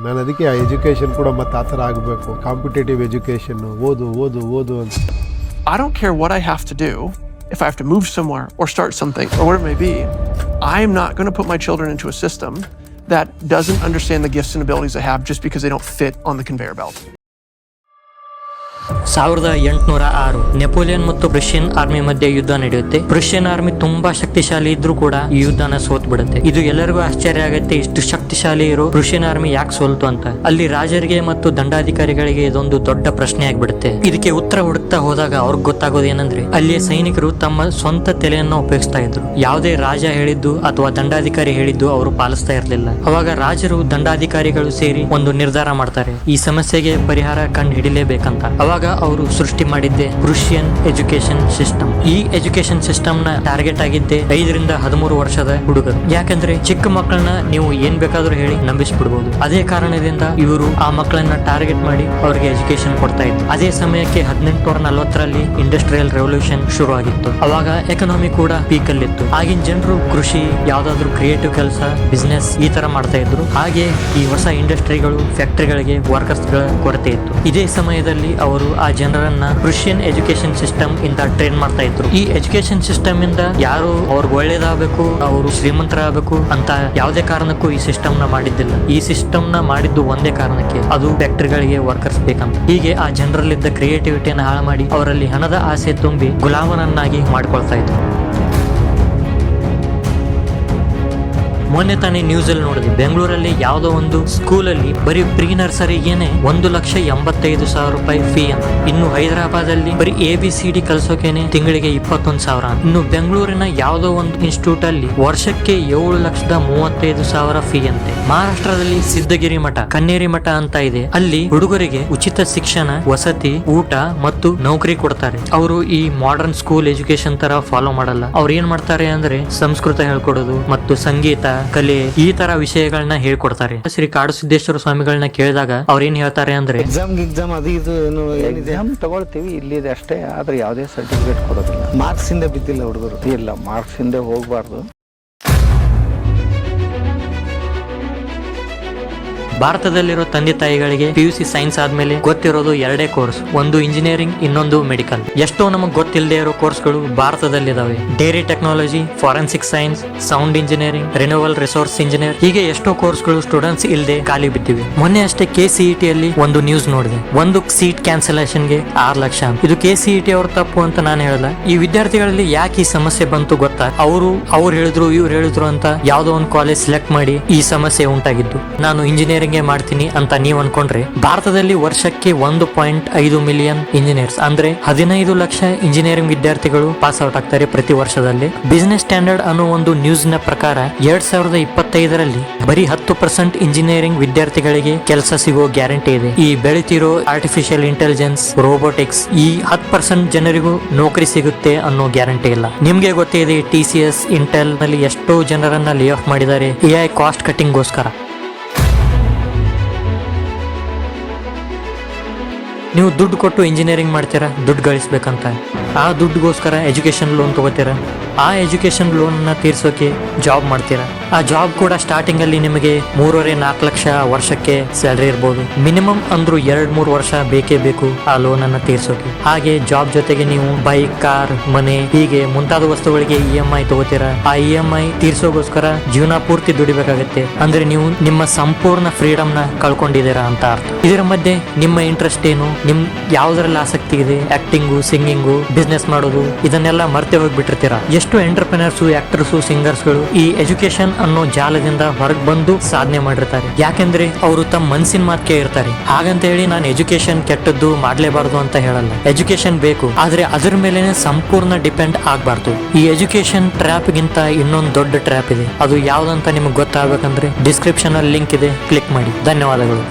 ನಾನು ಅದಕ್ಕೆ ಆ ಎಜುಕೇಷನ್ ಕೂಡ ಮತ್ತೆ ಆ ಥರ ಆಗಬೇಕು, ಕಾಂಪಿಟೇಟಿವ್ ಎಜುಕೇಷನ್, ಓದು ಓದು ಓದು ಅಂತ. I don't care what I have to do. If I have to move somewhere or start something or whatever it may be, I'm not going to put my children into a system that doesn't understand the gifts and abilities I have just because they don't fit on the conveyor belt. 1806 Napoleon ಮತ್ತು ಪ್ರಷಿಯನ್ army ಮಧ್ಯೆ ಯುದ್ಧ ನಡೆಯುತ್ತೆ. ಪ್ರಷಿಯನ್ army ತುಂಬಾ ಶಕ್ತಿಶಾಲಿ ಇದ್ರೂ ಕೂಡ ಈ ಯುದ್ಧನ ಸೋತ್ ಬಿಡುತ್ತೆ. ಇದು ಎಲ್ಲರಿಗೂ ಆಶ್ಚರ್ಯ ಆಗುತ್ತೆ, ಇಷ್ಟು ಶಕ್ತಿಶಾಲಿ ಇರೋ ಪ್ರಷಿಯನ್ ಆರ್ಮಿ ಯಾಕೆ ಸೋಲ್ತು ಅಂತ. ಅಲ್ಲಿ ರಾಜರಿಗೆ ಮತ್ತು ದಂಡಾಧಿಕಾರಿಗಳಿಗೆ ಇದೊಂದು ದೊಡ್ಡ ಪ್ರಶ್ನೆ ಆಗ್ಬಿಡುತ್ತೆ. ಇದಕ್ಕೆ ಉತ್ತರ ಹುಡುಕ್ತಾ ಹೋದಾಗ ಅವ್ರಿಗೆ ಗೊತ್ತಾಗೋದು ಏನಂದ್ರೆ, ಅಲ್ಲಿಯ ಸೈನಿಕರು ತಮ್ಮ ಸ್ವಂತ ತಲೆಯನ್ನು ಉಪಯೋಗಿಸ್ತಾ ಇದ್ರು. ಯಾವುದೇ ರಾಜ ಹೇಳಿದ್ದು ಅಥವಾ ದಂಡಾಧಿಕಾರಿ ಹೇಳಿದ್ದು ಅವರು ಪಾಲಿಸ್ತಾ ಇರಲಿಲ್ಲ. ಅವಾಗ ರಾಜರು ದಂಡಾಧಿಕಾರಿಗಳು ಸೇರಿ ಒಂದು ನಿರ್ಧಾರ ಮಾಡ್ತಾರೆ, ಈ ಸಮಸ್ಯೆಗೆ ಪರಿಹಾರ ಕಂಡು ಹಿಡಿಲೇಬೇಕಂತ. ಅವಾಗ ಅವರು ಸೃಷ್ಟಿ ಮಾಡಿದ್ದೆ ಪ್ರಷಿಯನ್ ಎಜುಕೇಶನ್ ಸಿಸ್ಟಮ್. ಈ ಎಜುಕೇಶನ್ ಸಿಸ್ಟಮ್ ನ ಟಾರ್ಗೆಟ್ ಆಗಿದ್ದೆ 5 ರಿಂದ 13 ವರ್ಷದ ಹುಡುಗರು. ಯಾಕಂದ್ರೆ ಚಿಕ್ಕ ಮಕ್ಕಳನ್ನ ನೀವು ಏನ್ ಬೇಕಾದ್ರೂ ಹೇಳಿ ನಂಬಿಸ್ಬಿಡ್ಬಹುದು. ಅದೇ ಕಾರಣದಿಂದ ಇವರು ಆ ಮಕ್ಕಳನ್ನ ಟಾರ್ಗೆಟ್ ಮಾಡಿ ಅವರಿಗೆ ಎಜುಕೇಶನ್ ಕೊಡ್ತಾ ಇದ್ರು. ಅದೇ ಸಮಯಕ್ಕೆ 1840ರಲ್ಲಿ ಇಂಡಸ್ಟ್ರಿಯಲ್ ರೆವಲ್ಯೂಷನ್ ಶುರು ಆಗಿತ್ತು. ಅವಾಗ ಎಕನಾಮಿ ಕೂಡ ಪೀಕ್ ಅಲ್ಲಿತ್ತು. ಆಗಿನ ಜನರು ಕೃಷಿ, ಯಾವ್ದಾದ್ರು ಕ್ರಿಯೇಟಿವ್ ಕೆಲಸ, ಬಿಸ್ನೆಸ್ ಈ ತರ ಮಾಡ್ತಾ ಇದ್ರು. ಹಾಗೆ ಈ ಹೊಸ ಇಂಡಸ್ಟ್ರಿಗಳು, ಫ್ಯಾಕ್ಟರಿಗಳಿಗೆ ವರ್ಕರ್ಸ್ ಗಳ ಕೊರತೆ ಇತ್ತು. ಇದೇ ಸಮಯದಲ್ಲಿ ಅವರು ಆ ಜನರನ್ನ ಪ್ರಷಿಯನ್ ಎಜುಕೇಶನ್ ಸಿಸ್ಟಮ್ ಇಂದ ಟ್ರೈನ್ ಮಾಡ್ತಾ ಇದ್ರು. ಈ ಎಜುಕೇಶನ್ ಸಿಸ್ಟಮ್ ಇಂದ ಯಾರು ಅವ್ರಿಗೆ ಒಳ್ಳೇದಾಗಬೇಕು, ಅವರು ಶ್ರೀಮಂತರಾಗಬೇಕು ಅಂತ ಯಾವುದೇ ಕಾರಣಕ್ಕೂ ಈ ಸಿಸ್ಟಮ್ ನ ಮಾಡಿದ್ದಿಲ್ಲ. ಈ ಸಿಸ್ಟಮ್ ನ ಮಾಡಿದ್ದು ಒಂದೇ ಕಾರಣಕ್ಕೆ, ಅದು ಫ್ಯಾಕ್ಟರಿಗಳಿಗೆ ವರ್ಕರ್ಸ್ ಬೇಕಂತ. ಹೀಗೆ ಆ ಜನರಲ್ಲಿದ್ದ ಕ್ರಿಯೇಟಿವಿಟಿಯನ್ನು ಹಾಳು ಮಾಡಿ ಅವರಲ್ಲಿ ಹಣದ ಆಸೆ ತುಂಬಿ ಗುಲಾಮನನ್ನಾಗಿ ಮಾಡ್ಕೊಳ್ತಾ ಇದ್ರು. ಮೊನ್ನೆ ತಾನೇ ನ್ಯೂಸ್ ಅಲ್ಲಿ ನೋಡಿದೆ, ಬೆಂಗಳೂರಲ್ಲಿ ಯಾವುದೋ ಒಂದು ಸ್ಕೂಲ್ ಅಲ್ಲಿ ಬರೀ ಪ್ರೀ ನರ್ಸರಿಗೇನೆ 1,85,000 ರೂಪಾಯಿ ಫೀ ಅಂತ. ಇನ್ನು ಹೈದರಾಬಾದ್ ಅಲ್ಲಿ ಬರೀ ABCD ಕಲ್ಸೋಕೆನೆ ತಿಂಗಳಿಗೆ 21,000. ಇನ್ನು ಬೆಂಗಳೂರಿನ ಯಾವುದೋ ಒಂದು ಇನ್ಸ್ಟಿಟ್ಯೂಟ್ ಅಲ್ಲಿ ವರ್ಷಕ್ಕೆ 7,35,000 ಫೀ ಅಂತೆ. ಮಹಾರಾಷ್ಟ್ರದಲ್ಲಿ ಸಿದ್ದಗಿರಿ ಮಠ, ಕನ್ನೇರಿ ಮಠ ಅಂತ ಇದೆ. ಅಲ್ಲಿ ಹುಡುಗರಿಗೆ ಉಚಿತ ಶಿಕ್ಷಣ, ವಸತಿ, ಊಟ ಮತ್ತು ನೌಕರಿ ಕೊಡ್ತಾರೆ. ಅವರು ಈ ಮಾಡರ್ನ್ ಸ್ಕೂಲ್ ಎಜುಕೇಶನ್ ತರ ಫಾಲೋ ಮಾಡಲ್ಲ. ಅವ್ರು ಏನ್ ಮಾಡ್ತಾರೆ ಅಂದ್ರೆ ಸಂಸ್ಕೃತ ಹೇಳ್ಕೊಡೋದು ಮತ್ತು ಸಂಗೀತ, ಕಲೆ ಈ ತರ ವಿಷಯಗಳನ್ನ ಹೇಳ್ಕೊಡ್ತಾರೆ. ಶ್ರೀ ಕಾಡು ಸಿದ್ದೇಶ್ವರ ಸ್ವಾಮಿಗಳನ್ನ ಕೇಳಿದಾಗ ಅವ್ರ ಏನ್ ಹೇಳ್ತಾರೆ ಅಂದ್ರೆ, ಎಕ್ಸಾಮ್ ಅದು ಇದು ಏನು ಎಕ್ಸಾಮ್ ತಗೊಳ್ತೀವಿ ಇಲ್ಲಿದೆ ಅಷ್ಟೇ, ಆದ್ರೆ ಯಾವುದೇ ಸರ್ಟಿಫಿಕೇಟ್ ಕೊಡೋದಿಲ್ಲ. ಮಾರ್ಕ್ಸ್ ಇಂದ ಬಿದ್ದಿಲ್ಲ ಹುಡುಗರು, ಇಲ್ಲ ಮಾರ್ಕ್ಸ್ ಇಂದ ಹೋಗ್ಬಾರ್ದು. ಭಾರತದಲ್ಲಿರೋ ತಂದೆ ತಾಯಿಗಳಿಗೆ PUC ಸೈನ್ಸ್ ಆದ್ಮೇಲೆ ಗೊತ್ತಿರೋದು 2 ಕೋರ್ಸ್, ಒಂದು ಇಂಜಿನಿಯರಿಂಗ್, ಇನ್ನೊಂದು ಮೆಡಿಕಲ್. ಎಷ್ಟೋ ನಮಗ್ ಗೊತ್ತಿಲ್ಲದೆ ಇರೋ ಕೋರ್ಸ್ಗಳು ಭಾರತದಲ್ಲಿದಾವೆ. Dairy technology, forensic science, sound engineering, renewal resource engineer, ಹೀಗೆ ಎಷ್ಟೋ ಕೋರ್ಸ್ಗಳು ಸ್ಟೂಡೆಂಟ್ಸ್ ಇಲ್ಲದೆ ಖಾಲಿ ಬಿದ್ದಿವೆ. ಮೊನ್ನೆ ಅಷ್ಟೇ KCET ಅಲ್ಲಿ ಒಂದು ನ್ಯೂಸ್ ನೋಡಿದೆ, ಒಂದು ಸೀಟ್ ಕ್ಯಾನ್ಸಲೇಷನ್ಗೆ 6 ಲಕ್ಷ ಅಂತ. ಇದು KCET ಅವ್ರ ತಪ್ಪು ಅಂತ ನಾನು ಹೇಳಲ್ಲ. ಈ ವಿದ್ಯಾರ್ಥಿಗಳಲ್ಲಿ ಯಾಕೆ ಈ ಸಮಸ್ಯೆ ಬಂತು ಗೊತ್ತಾ? ಅವ್ರು ಹೇಳಿದ್ರು ಇವ್ರು ಹೇಳಿದ್ರು ಅಂತ ಯಾವ್ದೋ ಒಂದು ಕಾಲೇಜ್ ಸೆಲೆಕ್ಟ್ ಮಾಡಿ ಈ ಸಮಸ್ಯೆ ಉಂಟಾಗಿದ್ದು. ನಾನು ಇಂಜಿನಿಯರಿಂಗ್ ಮಾಡ್ತೀನಿ ಅಂತ ನೀವ್ ಅನ್ಕೊಂಡ್ರೆ, ಭಾರತದಲ್ಲಿ ವರ್ಷಕ್ಕೆ 1.5 ಮಿಲಿಯನ್ ಇಂಜಿನಿಯರ್ಸ್ ಅಂದ್ರೆ 15 ಲಕ್ಷ ಇಂಜಿನಿಯರಿಂಗ್ ವಿದ್ಯಾರ್ಥಿಗಳು ಪಾಸ್ ಔಟ್ ಆಗ್ತಾರೆ ಪ್ರತಿ ವರ್ಷದಲ್ಲಿ. ಬಿಸಿನೆಸ್ ಸ್ಟ್ಯಾಂಡರ್ಡ್ ಅನ್ನೋ ಒಂದು ನ್ಯೂಸ್ ನ ಪ್ರಕಾರ 2025ರಲ್ಲಿ ಬರೀ 10% ಇಂಜಿನಿಯರಿಂಗ್ ವಿದ್ಯಾರ್ಥಿಗಳಿಗೆ ಕೆಲಸ ಸಿಗೋ ಗ್ಯಾರಂಟಿ ಇದೆ. ಈ ಬೆಳಿತಿರೋ ಆರ್ಟಿಫಿಷಿಯಲ್ ಇಂಟೆಲಿಜೆನ್ಸ್, ರೋಬೋಟಿಕ್ಸ್, ಈ 10% ಜನರಿಗೂ ನೌಕರಿ ಸಿಗುತ್ತೆ ಅನ್ನೋ ಗ್ಯಾರಂಟಿ ಇಲ್ಲ. ನಿಮ್ಗೆ ಗೊತ್ತೇ ಇದೆ, TCS, ಇಂಟೆಲ್ ನಲ್ಲಿ ಎಷ್ಟೋ ಜನರನ್ನ ಲೇ ಆಫ್ ಮಾಡಿದ್ದಾರೆ AI ಕಾಸ್ಟ್ ಕಟಿಂಗ್ ಗೋಸ್ಕರ. ನೀವು ದುಡ್ಡು ಕೊಟ್ಟು ಇಂಜಿನಿಯರಿಂಗ್ ಮಾಡ್ತೀರಾ ದುಡ್ಡು ಗಳಿಸ್ಬೇಕಂತ. ಆ ದುಡ್ಡುಗೋಸ್ಕರ ಎಜುಕೇಶನ್ ಲೋನ್ ತಗೋತೀರಾ. ಆ ಎಜುಕೇಶನ್ ಲೋನ್ ನ ತೀರ್ಸೋಕೆ ಜಾಬ್ ಮಾಡ್ತೀರಾ. ಆ ಜಾಬ್ ಕೂಡ ಸ್ಟಾರ್ಟಿಂಗ್ ಅಲ್ಲಿ ನಿಮಗೆ 3.5-4 ಲಕ್ಷ ವರ್ಷಕ್ಕೆ ಸ್ಯಾಲರಿ ಇರ್ಬೋದು. ಮಿನಿಮಮ್ ಅಂದ್ರೂ 2-3 ವರ್ಷ ಬೇಕೇ ಬೇಕು ಆ ಲೋನ್ ಅನ್ನ ತೀರ್ಸೋಕೆ. ಹಾಗೆ ಜಾಬ್ ಜೊತೆಗೆ ನೀವು ಬೈಕ್, ಕಾರ್, ಮನೆ ಹೀಗೆ ಮುಂತಾದ ವಸ್ತುಗಳಿಗೆ EMI ತಗೋತೀರಾ. ಆ EMI ತೀರ್ಸೋಗೋಸ್ಕರ ಜೀವನ ಪೂರ್ತಿ ದುಡಿಬೇಕಾಗತ್ತೆ. ಅಂದ್ರೆ ನೀವು ನಿಮ್ಮ ಸಂಪೂರ್ಣ ಫ್ರೀಡಮ್ ನ ಕಳ್ಕೊಂಡಿದ್ದೀರಾ ಅಂತ ಅರ್ಥ. ಇದರ ಮಧ್ಯೆ ನಿಮ್ಮ ಇಂಟ್ರೆಸ್ಟ್ ಏನು, ನಿಮ್ ಯಾವ್ದ್ರಲ್ಲಿ ಆಸಕ್ತಿ ಇದೆ, ಆಕ್ಟಿಂಗು, ಸಿಂಗಿಂಗು, ಬಿಸ್ನೆಸ್ ಮಾಡೋದು, ಇದನ್ನೆಲ್ಲ ಮರ್ತೆ ಹೋಗ್ಬಿಟ್ಟಿರ್ತೀರಾ. ಎಷ್ಟು ಎಂಟರ್ಪ್ರಿನರ್ಸು, ಆಕ್ಟರ್ಸು, ಸಿಂಗರ್ಸ್ಗಳು ಈ ಎಜುಕೇಶನ್ ಅನ್ನೋ ಜಾಲದಿಂದ ಹೊರಗೆ ಬಂದು ಸಾಧನೆ ಮಾಡಿರ್ತಾರೆ. ಯಾಕೆಂದ್ರೆ ಅವರು ತಮ್ಮ ಮನಸ್ಸಿನ ಮಾತಕ್ಕೆ ಇರ್ತಾರೆ. ಹಾಗಂತ ಹೇಳಿ ನಾನು ಎಜುಕೇಶನ್ ಕೆಟ್ಟದ್ದು ಮಾಡ್ಲೇಬಾರ್ದು ಅಂತ ಹೇಳಲ್ಲ. ಎಜುಕೇಶನ್ ಬೇಕು, ಆದ್ರೆ ಅದ್ರ ಮೇಲೆ ಸಂಪೂರ್ಣ ಡಿಪೆಂಡ್ ಆಗ್ಬಾರ್ದು. ಈ ಎಜುಕೇಶನ್ ಟ್ರ್ಯಾಪ್ ಗಿಂತ ಇನ್ನೊಂದು ದೊಡ್ಡ ಟ್ರ್ಯಾಪ್ ಇದೆ. ಅದು ಯಾವ್ದಂತ ನಿಮ್ಗೆ ಗೊತ್ತಾಗಬೇಕಂದ್ರೆ ಡಿಸ್ಕ್ರಿಪ್ಷನ್ ಅಲ್ಲಿ ಲಿಂಕ್ ಇದೆ, ಕ್ಲಿಕ್ ಮಾಡಿ. ಧನ್ಯವಾದಗಳು.